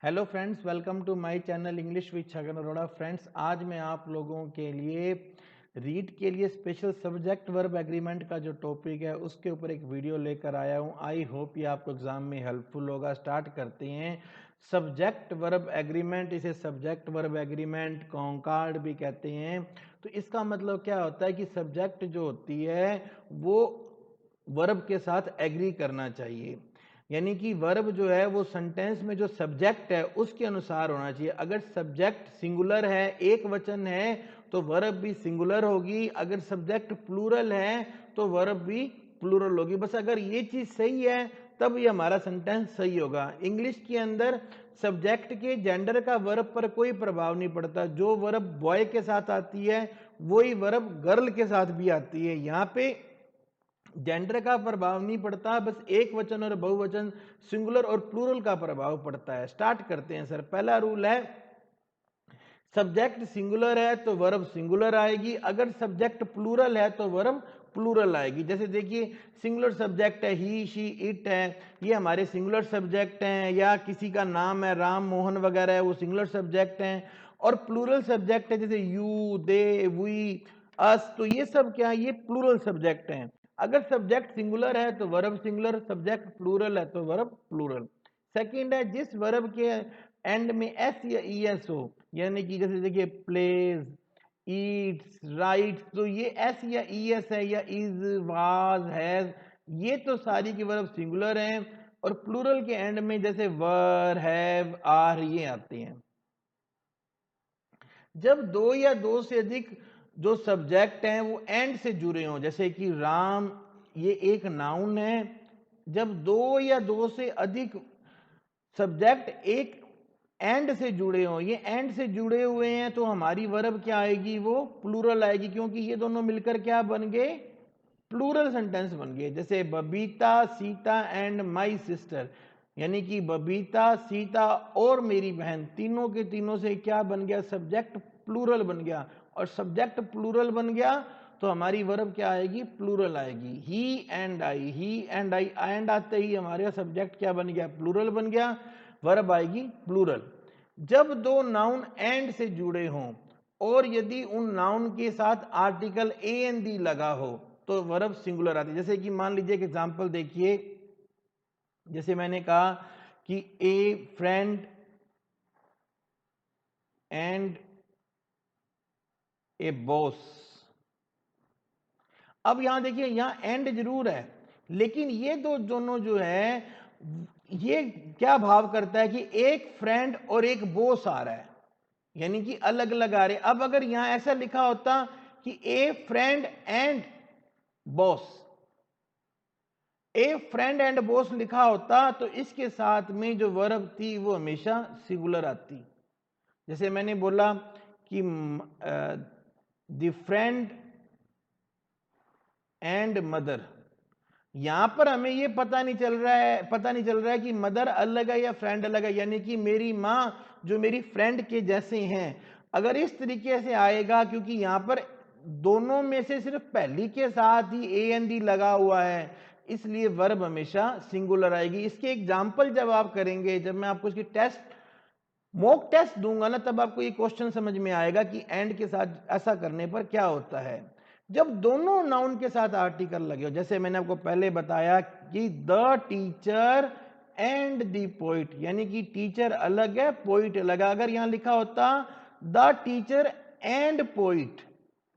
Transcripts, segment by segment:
Hello friends, welcome to my channel English with Chhagan Arora. Friends, आज मैं आप लोगों के लिए रीड के लिए स्पेशल सब्जेक्ट वर्ब एग्रीमेंट का जो टॉपिक है उसके ऊपर एक वीडियो लेकर आया हूं। आई होप ये आपको एग्जाम में हेल्पफुल होगा। स्टार्ट करते हैं। सब्जेक्ट वर्ब एग्रीमेंट, इसे सब्जेक्ट वर्ब एग्रीमेंट कॉन्कॉर्ड भी कहते हैं। तो इसका मतलब क्या होता है कि सब्जेक्ट जो होती है वो वर्ब के साथ एग्री करना चाहिए। यानी कि वर्ब जो है वो सेंटेंस में जो सब्जेक्ट है उसके अनुसार होना चाहिए। अगर सब्जेक्ट सिंगुलर है, एक वचन है, तो वर्ब भी सिंगुलर होगी। अगर सब्जेक्ट प्लूरल है तो वर्ब भी प्लूरल होगी। बस अगर ये चीज सही है तब ये हमारा सेंटेंस सही होगा। इंग्लिश के अंदर सब्जेक्ट के जेंडर का वर्ब पर कोई प्रभाव नहीं पड़ता। जो वर्ब बॉय के साथ आती है वही वर्ब गर्ल के साथ भी आती है। यहाँ पे जेंडर का प्रभाव नहीं पड़ता, बस एक वचन और बहुवचन, सिंगुलर और प्लूरल का प्रभाव पड़ता है। स्टार्ट करते हैं सर। पहला रूल है, सब्जेक्ट सिंगुलर है तो वर्ब सिंगुलर आएगी। अगर सब्जेक्ट प्लूरल है तो वर्ब प्लूरल आएगी। जैसे देखिए, सिंगुलर सब्जेक्ट है ही, शी, इट है, ये हमारे सिंगुलर सब्जेक्ट हैं। या किसी का नाम है राम, मोहन वगैरह है, वो सिंगुलर सब्जेक्ट हैं। और प्लूरल सब्जेक्ट है जैसे यू, दे, वी, अस, तो ये सब क्या है, ये प्लूरल सब्जेक्ट हैं। अगर सब्जेक्ट सिंगुलर है तो वर्ब सिंगुलर, सब्जेक्ट प्लूरल है तो वर्ब प्लूरल। सेकंड है, जिस वर्ब के एंड में एस या ई एस हो, यानी कि जैसे देखिए प्लेज, ईट्स, राइट्स, तो ये एस या ई एस है, या इज, वाज, हैज, ये तो सारी की वर्ब सिंगुलर हैं। और प्लूरल के एंड में जैसे वर, हैव, आर, ये आते हैं। जब दो या दो से अधिक जो सब्जेक्ट हैं वो एंड से जुड़े हों, जैसे कि राम, ये एक नाउन है। जब दो या दो से अधिक सब्जेक्ट एक एंड से जुड़े हों, ये एंड से जुड़े हुए हैं, तो हमारी वर्ब क्या आएगी, वो प्लूरल आएगी, क्योंकि ये दोनों मिलकर क्या बन गए, प्लूरल सेंटेंस बन गए। जैसे Babita, Sita and my sister, यानी कि बबीता, सीता और मेरी बहन, तीनों के तीनों से क्या बन गया, सब्जेक्ट प्लूरल बन गया। और सब्जेक्ट प्लूरल बन गया तो हमारी वर्ब क्या आएगी, प्लूरल आएगी। He and I, he and I, and आते ही हमारे सब्जेक्ट क्या बन गया, प्लूरल बन गया, वर्ब आएगी प्लूरल। जब दो नाउन एंड से जुड़े हों और यदि उन नाउन के साथ आर्टिकल ए एन डी लगा हो तो वर्ब सिंगुलर आती है। जैसे कि मान लीजिए एक एग्जांपल देखिए, जैसे मैंने कहा कि ए फ्रेंड एंड ए बॉस। अब यहां देखिए, यहां एंड जरूर है, लेकिन ये दो दोनों जो है ये क्या भाव करता है कि एक फ्रेंड और एक बॉस आ रहा है, यानी कि अलग अलग आ रहे। अब अगर यहां ऐसा लिखा होता कि ए friend and boss, A friend and boss लिखा होता तो इसके साथ में जो वर्ब थी वो हमेशा सिंगुलर आती। जैसे मैंने बोला कि द फ्रेंड एंड मदर, यहां पर हमें ये पता नहीं चल रहा है कि मदर अलग है या फ्रेंड अलग है, यानी कि मेरी माँ जो मेरी फ्रेंड के जैसे हैं। अगर इस तरीके से आएगा, क्योंकि यहां पर दोनों में से सिर्फ पहली के साथ ही ए एन डी लगा हुआ है, इसलिए वर्ब हमेशा सिंगुलर आएगी। इसके एग्जाम्पल जब आप करेंगे, जब मैं आपको इसकी मॉक टेस्ट दूंगा ना, तब आपको ये क्वेश्चन समझ में आएगा कि एंड के साथ ऐसा करने पर क्या होता है। जब दोनों नाउन के साथ आर्टिकल लगे हो, जैसे मैंने आपको पहले बताया कि the teacher and the poet, यानी कि टीचर अलग है, पोइट अलग है। अगर यहां लिखा होता द टीचर एंड पोइट,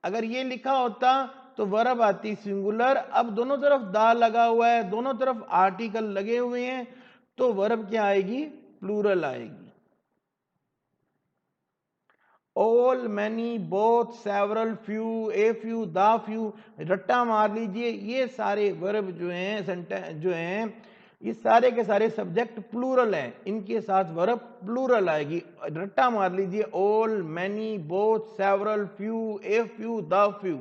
अगर ये लिखा होता तो वर्ब आती सिंगुलर। अब दोनों तरफ दा लगा हुआ है, दोनों तरफ आर्टिकल लगे हुए हैं, तो वर्ब क्या आएगी, प्लूरल आएगी। All, many, both, several, few, a few, the few, रट्टा मार लीजिए, ये सारे वर्ब जो हैं ये सारे के सारे सब्जेक्ट प्लूरल हैं, इनके साथ वर्ब प्लूरल आएगी। रट्टा मार लीजिए, all, many, both, several, few, a few, the few.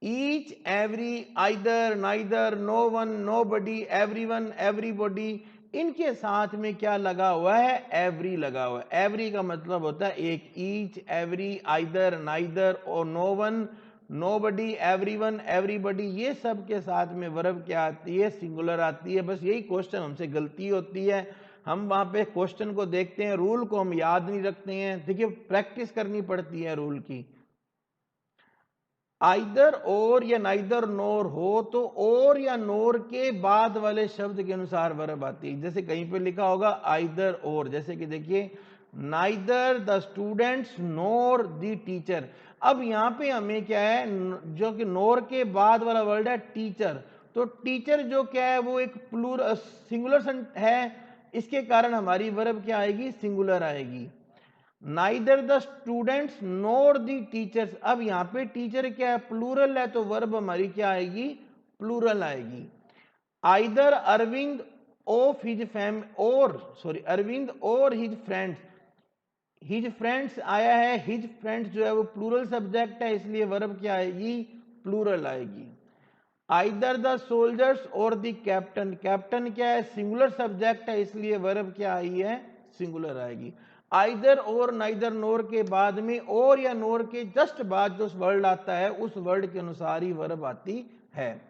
Each, every, either, neither, no one, nobody, everyone, everybody, इनके साथ में क्या लगा हुआ है, एवरी लगा हुआ है। एवरी का मतलब होता है एक। ईच, एवरी, आइदर, नाइदर और no one, nobody, everyone, everybody, ये सब के साथ में वर्ब क्या आती है? सिंगुलर आती है। बस यही क्वेश्चन हमसे गलती होती है, हम वहां पे क्वेश्चन को देखते हैं, रूल को हम याद नहीं रखते हैं। देखिए प्रैक्टिस करनी पड़ती है रूल की। आइदर और या नाइदर नोर हो तो और या नोर के बाद वाले शब्द के अनुसार वर्ब आती है। जैसे कहीं पे लिखा होगा आइदर और, जैसे कि देखिए neither the students NOR the teacher. अब यहां पे हमें क्या है, जो कि नोर के बाद वाला वर्ड है टीचर, तो टीचर जो क्या है वो एक प्लूरल सिंगुलर है, इसके कारण हमारी वर्ब क्या आएगी? सिंगुलर आएगी। Neither the students NOR the teachers, अब यहां पे टीचर क्या है? प्लूरल है, तो वर्ब हमारी क्या आएगी? प्लूरल आएगी। Either Arvind of his fam और अरविंद और हिज फ्रेंड्स, हिज फ्रेंड्स आया है, हिज फ्रेंड्स जो है वो प्लूरल सब्जेक्ट है, इसलिए वर्ब क्या आएगी? प्लूरल आएगी। आइदर द सोल्जर्स और द कैप्टन, कैप्टन क्या है? सिंगुलर सब्जेक्ट है, इसलिए वर्ब क्या आई है? सिंगुलर आएगी। आइदर और नाइदर नोर के बाद में और या नोर के जस्ट बाद जो वर्ड आता है उस वर्ड के अनुसार ही वर्ब आती है।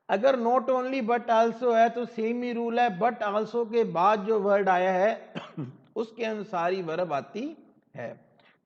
अगर नॉट ओनली बट आल्सो है तो सेम ही रूल है, बट आल्सो के बाद जो वर्ड आया है उसके अनुसार ही वर्ब आती है।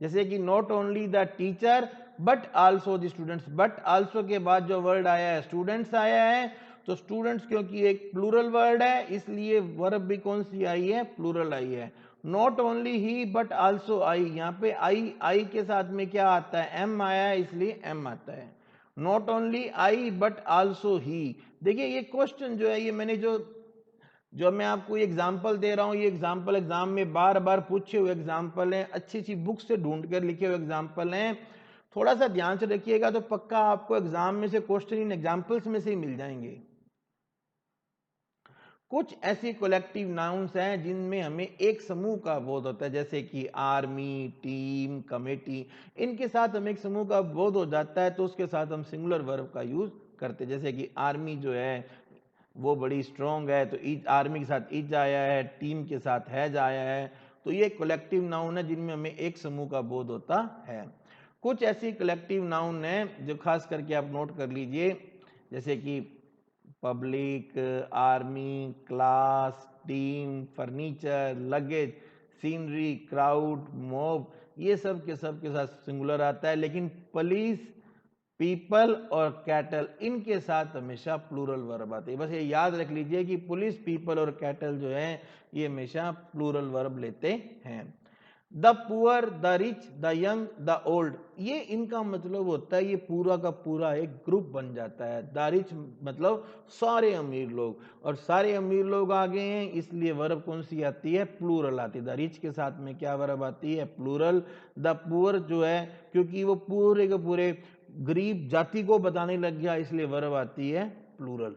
जैसे कि not only the teacher but also the students, but also के बाद जो वर्ड आया है स्टूडेंट्स आया है, तो स्टूडेंट्स क्योंकि एक प्लूरल वर्ड है इसलिए वर्ब भी कौन सी आई है? प्लूरल आई है। Not only he but also I, यहाँ पे आई के साथ में क्या आता है? एम आया है, इसलिए एम आता है। Not only I but also he, देखिए ये क्वेश्चन जो है, ये मैंने जो मैं आपको एग्जाम्पल दे रहा हूं, ये एग्जाम्पल एग्जाम में बार बार पूछे हुए एग्जाम्पल हैं, अच्छी अच्छी बुक से ढूंढ कर लिखे हुए एग्जाम्पल हैं। थोड़ा सा ध्यान से रखिएगा तो पक्का आपको एग्जाम में से क्वेश्चन इन एग्जाम्पल्स में से ही मिल जाएंगे। कुछ ऐसी कलेक्टिव नाउन्स हैं जिनमें हमें एक समूह का बोध होता है, जैसे कि आर्मी, टीम, कमेटी, इनके साथ हमें एक समूह का बोध हो जाता है तो उसके साथ हम सिंगुलर वर्ब का यूज करते हैं। जैसे कि आर्मी जो है वो बड़ी स्ट्रांग है, तो आर्मी के साथ इज आया है, टीम के साथ हैज आया है, तो ये कलेक्टिव नाउन है जिनमें हमें एक समूह का बोध होता है। कुछ ऐसी कलेक्टिव नाउन है जो खास करके आप नोट कर लीजिए, जैसे कि public, army, class, team, furniture, luggage, scenery, crowd, mob, ये सब के साथ सिंगुलर आता है। लेकिन पुलिस, पीपल और कैटल, इनके साथ हमेशा प्लूरल वर्ब आते हैं। बस ये याद रख लीजिए कि पुलिस, पीपल और कैटल जो है ये हमेशा प्लूरल वर्ब लेते हैं। The poor, the rich, the young, the old, ये इनका मतलब होता है ये पूरा का पूरा एक ग्रुप बन जाता है। द रिच मतलब सारे अमीर लोग, और सारे अमीर लोग आ गए हैं इसलिए वर्ब कौन सी आती है? प्लूरल आती है। द रिच के साथ में क्या वर्ब आती है? प्लूरल। द पुअर जो है क्योंकि वो पूरे के पूरे गरीब जाति को बताने लग गया इसलिए वर्ब आती है plural.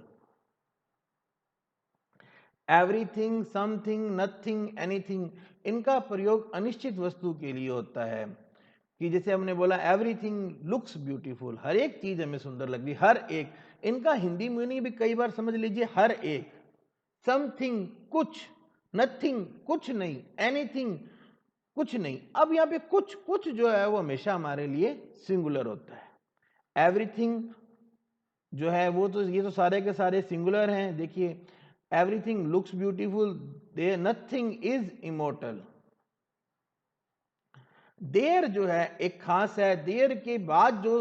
Everything, something, nothing, anything, इनका प्रयोग अनिश्चित वस्तु के लिए होता है। कि जैसे हमने बोला एवरीथिंग लुक्स ब्यूटीफुल, हर एक चीज हमें सुंदर लग रही, हर एक, इनका हिंदी मीनिंग भी कई बार समझ लीजिए, हर एक। समथिंग कुछ, नथिंग कुछ नहीं, एनीथिंग कुछ नहीं। अब यहाँ पे कुछ कुछ जो है वो हमेशा हमारे लिए सिंगुलर होता है। एवरीथिंग जो है वो तो ये तो सारे के सारे सिंगुलर हैं। देखिए everything looks beautiful, they nothing is immortal. There जो है एक खास है, देयर के बाद जो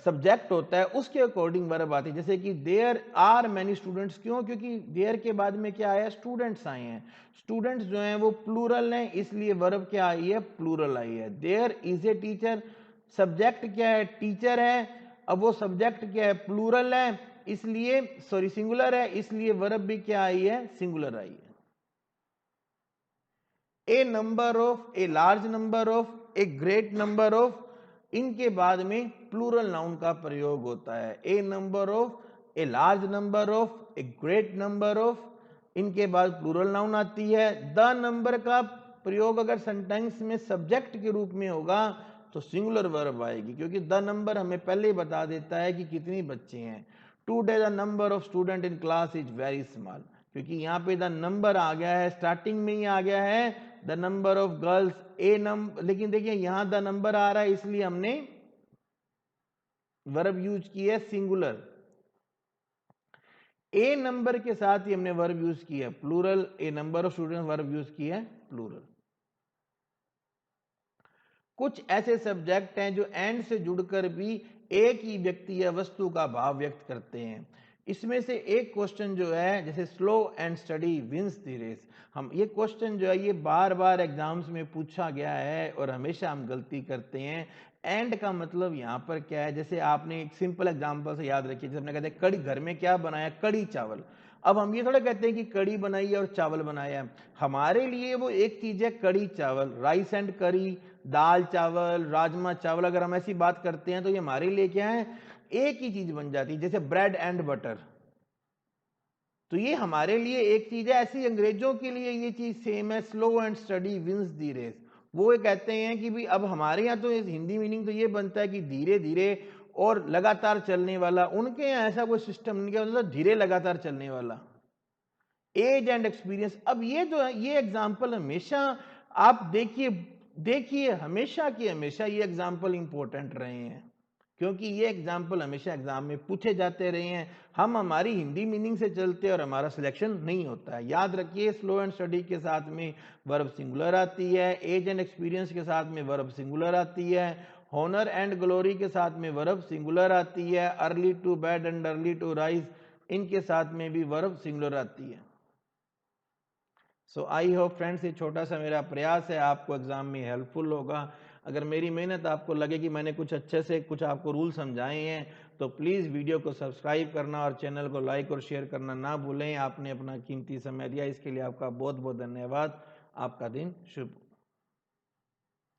सब्जेक्ट होता है उसके अकॉर्डिंग वर्ब आती है। जैसे कि देयर आर मैनी स्टूडेंट्स, क्यों? क्योंकि देयर के बाद में क्या आया? स्टूडेंट्स आए हैं। स्टूडेंट्स जो हैं वो प्लूरल हैं इसलिए वर्ब क्या आई है? प्लूरल आई है। There is a teacher, subject क्या है? टीचर है। अब वो सब्जेक्ट क्या है? प्लूरल है, इसलिए सिंगुलर है, इसलिए वर्ब भी क्या आई है? सिंगुलर आई है। A number of, a large number of, a great number of, इनके बाद में प्लूरल नाउन का प्रयोग होता है। A number of, a large number of, a great number of, इनके बाद प्लूरल नाउन आती है। द नंबर का प्रयोग अगर सेंटेंस में सब्जेक्ट के रूप में होगा तो सिंगुलर वर्ब आएगी, क्योंकि द नंबर हमें पहले ही बता देता है कि कितनी बच्चे हैं। Today the number of student in class is very small, क्योंकि यहाँ पे द नंबर आ गया है, स्टार्टिंग में ही आ गया है, the number of girls, A number, लेकिन देखिए यहां द नंबर आ रहा है इसलिए हमने वर्ब यूज किया है सिंगुलर। ए नंबर के साथ ही हमने वर्ब यूज किया plural, a number of students verb use किया है प्लूरल। कुछ ऐसे सब्जेक्ट हैं जो एंड से जुड़कर भी एक ही व्यक्ति या वस्तु का भाव व्यक्त करते हैं। इसमें से एक क्वेश्चन जो है जैसे slow and steady wins the race, हम ये क्वेश्चन जो है ये बार बार एग्जाम्स में पूछा गया है और हमेशा हम गलती करते हैं। एंड का मतलब यहाँ पर क्या है, जैसे आपने एक सिंपल एग्जांपल से याद रखिए, जैसे हमने कहते हैं कड़ी, घर में क्या बनाया, कड़ी चावल। अब हम ये थोड़ा कहते हैं कि कड़ी बनाई है और चावल बनाया है, हमारे लिए वो एक चीज है कड़ी चावल, राइस एंड करी, दाल चावल, राजमा चावल, अगर हम ऐसी बात करते हैं तो ये हमारे लिए क्या है, एक ही चीज बन जाती है। जैसे ब्रेड एंड बटर, तो ये हमारे लिए एक चीज है, ऐसी अंग्रेजों के लिए ये चीज सेम है, slow and steady wins the race. वो ये कहते हैं कि भाई अब हमारे यहाँ तो इस हिंदी मीनिंग तो ये बनता है कि धीरे धीरे और लगातार चलने वाला, उनके यहाँ ऐसा कोई सिस्टम नहीं, क्या होता था, धीरे लगातार चलने वाला। एज एंड एक्सपीरियंस, अब ये जो है ये एग्जाम्पल हमेशा आप देखिए देखिए हमेशा की हमेशा ये एग्जाम्पल इंपॉर्टेंट रहे हैं, क्योंकि ये एग्जाम्पल हमेशा एग्जाम में पूछे जाते रहे हैं। हम हमारी हिंदी मीनिंग से चलते और हमारा सिलेक्शन नहीं होता है। याद रखिए स्लो एंड स्टडी के साथ में वर्ब सिंगुलर आती है, एज एंड एक्सपीरियंस के साथ में वर्ब सिंगुलर आती है, हॉनर एंड ग्लोरी के साथ में वर्ब सिंगुलर आती है, early to bed and early to rise इनके साथ में भी वर्ब सिंगुलर आती है। सो आई होप फ्रेंड्स ये छोटा सा मेरा प्रयास है आपको एग्जाम में हेल्पफुल होगा। अगर मेरी मेहनत आपको लगे कि मैंने कुछ अच्छे से कुछ आपको रूल समझाए हैं तो प्लीज़ वीडियो को सब्सक्राइब करना और चैनल को लाइक और शेयर करना ना भूलें। आपने अपना कीमती समय दिया, इसके लिए आपका बहुत बहुत धन्यवाद। आपका दिन शुभ।